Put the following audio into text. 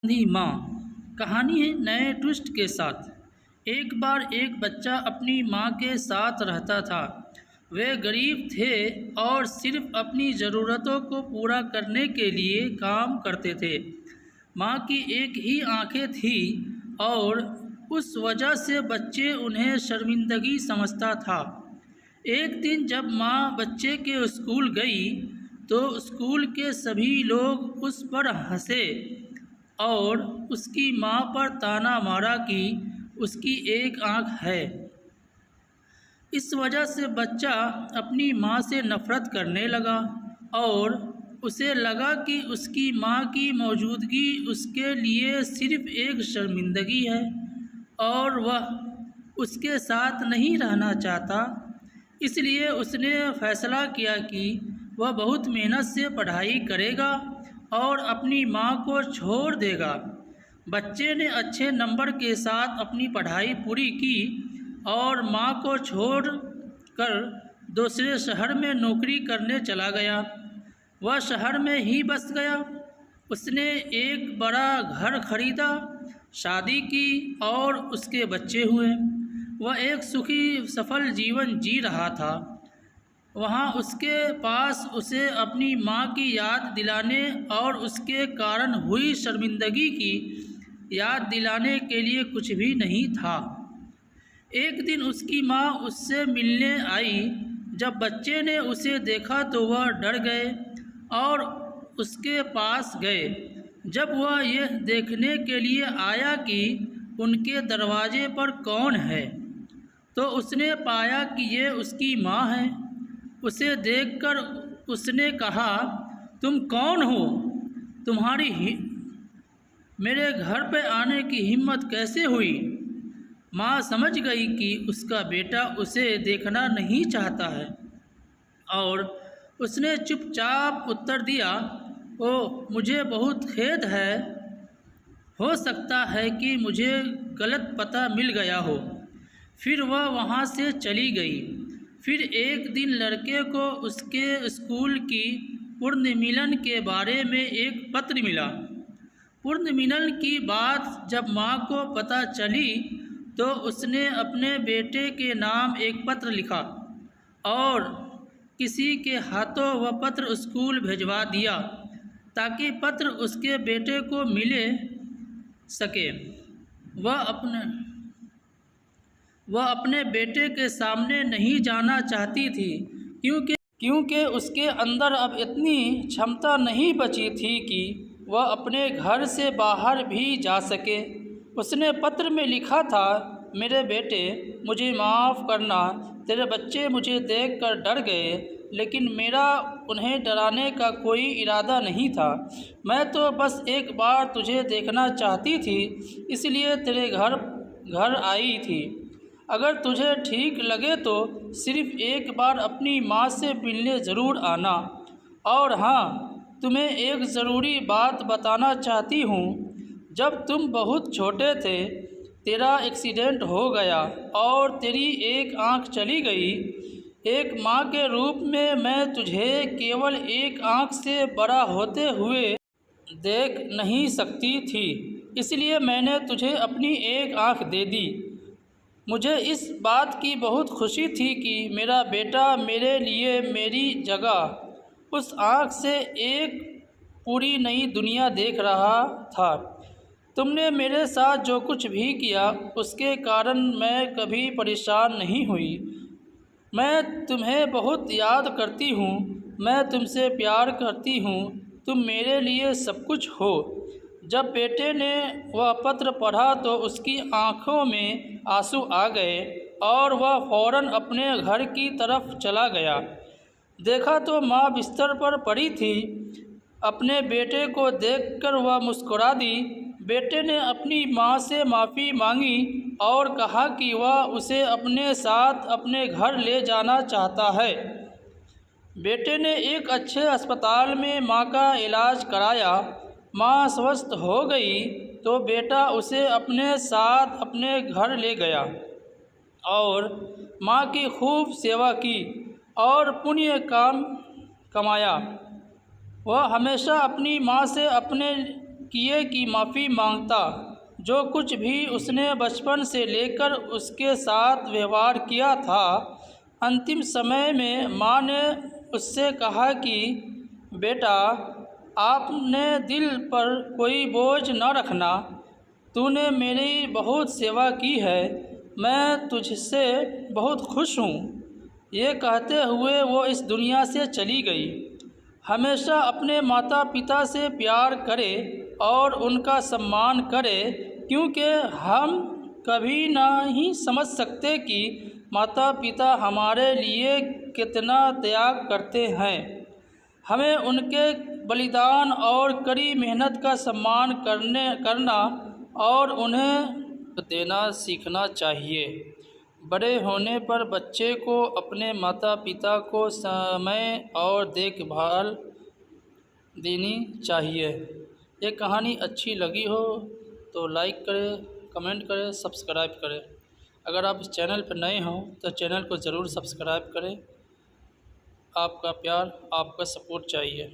दी माँ। कहानी है नए ट्विस्ट के साथ। एक बार एक बच्चा अपनी माँ के साथ रहता था। वे गरीब थे और सिर्फ अपनी ज़रूरतों को पूरा करने के लिए काम करते थे। माँ की एक ही आंखें थी और उस वजह से बच्चे उन्हें शर्मिंदगी समझता था। एक दिन जब माँ बच्चे के स्कूल गई तो स्कूल के सभी लोग उस पर हंसे और उसकी माँ पर ताना मारा कि उसकी एक आंख है। इस वजह से बच्चा अपनी माँ से नफ़रत करने लगा और उसे लगा कि उसकी माँ की मौजूदगी उसके लिए सिर्फ एक शर्मिंदगी है और वह उसके साथ नहीं रहना चाहता। इसलिए उसने फैसला किया कि वह बहुत मेहनत से पढ़ाई करेगा और अपनी माँ को छोड़ देगा। बच्चे ने अच्छे नंबर के साथ अपनी पढ़ाई पूरी की और माँ को छोड़ कर दूसरे शहर में नौकरी करने चला गया। वह शहर में ही बस गया। उसने एक बड़ा घर खरीदा, शादी की और उसके बच्चे हुए। वह एक सुखी सफल जीवन जी रहा था। वहाँ उसके पास उसे अपनी माँ की याद दिलाने और उसके कारण हुई शर्मिंदगी की याद दिलाने के लिए कुछ भी नहीं था। एक दिन उसकी माँ उससे मिलने आई। जब बच्चे ने उसे देखा तो वह डर गए और उसके पास गए। जब वह यह देखने के लिए आया कि उनके दरवाजे पर कौन है तो उसने पाया कि ये उसकी माँ है। उसे देखकर उसने कहा, तुम कौन हो? तुम्हारी मेरे घर पे आने की हिम्मत कैसे हुई? माँ समझ गई कि उसका बेटा उसे देखना नहीं चाहता है और उसने चुपचाप उत्तर दिया, ओह मुझे बहुत खेद है। हो सकता है कि मुझे गलत पता मिल गया हो। फिर वह वहाँ से चली गई। फिर एक दिन लड़के को उसके स्कूल की पुनर्मिलन के बारे में एक पत्र मिला। पुनर्मिलन की बात जब माँ को पता चली तो उसने अपने बेटे के नाम एक पत्र लिखा और किसी के हाथों वह पत्र स्कूल भिजवा दिया ताकि पत्र उसके बेटे को मिले सके। वह अपने बेटे के सामने नहीं जाना चाहती थी क्योंकि उसके अंदर अब इतनी क्षमता नहीं बची थी कि वह अपने घर से बाहर भी जा सके। उसने पत्र में लिखा था, मेरे बेटे मुझे माफ़ करना। तेरे बच्चे मुझे देखकर डर गए लेकिन मेरा उन्हें डराने का कोई इरादा नहीं था। मैं तो बस एक बार तुझे देखना चाहती थी इसलिए तेरे घर आई थी। अगर तुझे ठीक लगे तो सिर्फ़ एक बार अपनी माँ से मिलने ज़रूर आना। और हाँ, तुम्हें एक ज़रूरी बात बताना चाहती हूँ। जब तुम बहुत छोटे थे तेरा एक्सीडेंट हो गया और तेरी एक आँख चली गई। एक माँ के रूप में मैं तुझे केवल एक आँख से बड़ा होते हुए देख नहीं सकती थी, इसलिए मैंने तुझे अपनी एक आँख दे दी। मुझे इस बात की बहुत खुशी थी कि मेरा बेटा मेरे लिए मेरी जगह उस आँख से एक पूरी नई दुनिया देख रहा था। तुमने मेरे साथ जो कुछ भी किया उसके कारण मैं कभी परेशान नहीं हुई। मैं तुम्हें बहुत याद करती हूँ। मैं तुमसे प्यार करती हूँ। तुम मेरे लिए सब कुछ हो। जब बेटे ने वह पत्र पढ़ा तो उसकी आंखों में आंसू आ गए और वह फ़ौरन अपने घर की तरफ चला गया। देखा तो माँ बिस्तर पर पड़ी थी। अपने बेटे को देखकर वह मुस्कुरा दी। बेटे ने अपनी माँ से माफ़ी मांगी और कहा कि वह उसे अपने साथ अपने घर ले जाना चाहता है। बेटे ने एक अच्छे अस्पताल में माँ का इलाज कराया। माँ स्वस्थ हो गई तो बेटा उसे अपने साथ अपने घर ले गया और माँ की खूब सेवा की और पुण्य काम कमाया। वह हमेशा अपनी माँ से अपने किए की माफ़ी मांगता। जो कुछ भी उसने बचपन से लेकर उसके साथ व्यवहार किया था, अंतिम समय में माँ ने उससे कहा कि बेटा, आपने दिल पर कोई बोझ न रखना। तूने मेरी बहुत सेवा की है, मैं तुझसे बहुत खुश हूँ। ये कहते हुए वो इस दुनिया से चली गई। हमेशा अपने माता पिता से प्यार करें और उनका सम्मान करें, क्योंकि हम कभी नहीं समझ सकते कि माता पिता हमारे लिए कितना त्याग करते हैं। हमें उनके बलिदान और कड़ी मेहनत का सम्मान करना और उन्हें देना सीखना चाहिए। बड़े होने पर बच्चे को अपने माता पिता को समय और देखभाल देनी चाहिए। ये कहानी अच्छी लगी हो तो लाइक करें, कमेंट करें, सब्सक्राइब करें। अगर आप इस चैनल पर नए हों तो चैनल को ज़रूर सब्सक्राइब करें। आपका प्यार, आपका सपोर्ट चाहिए।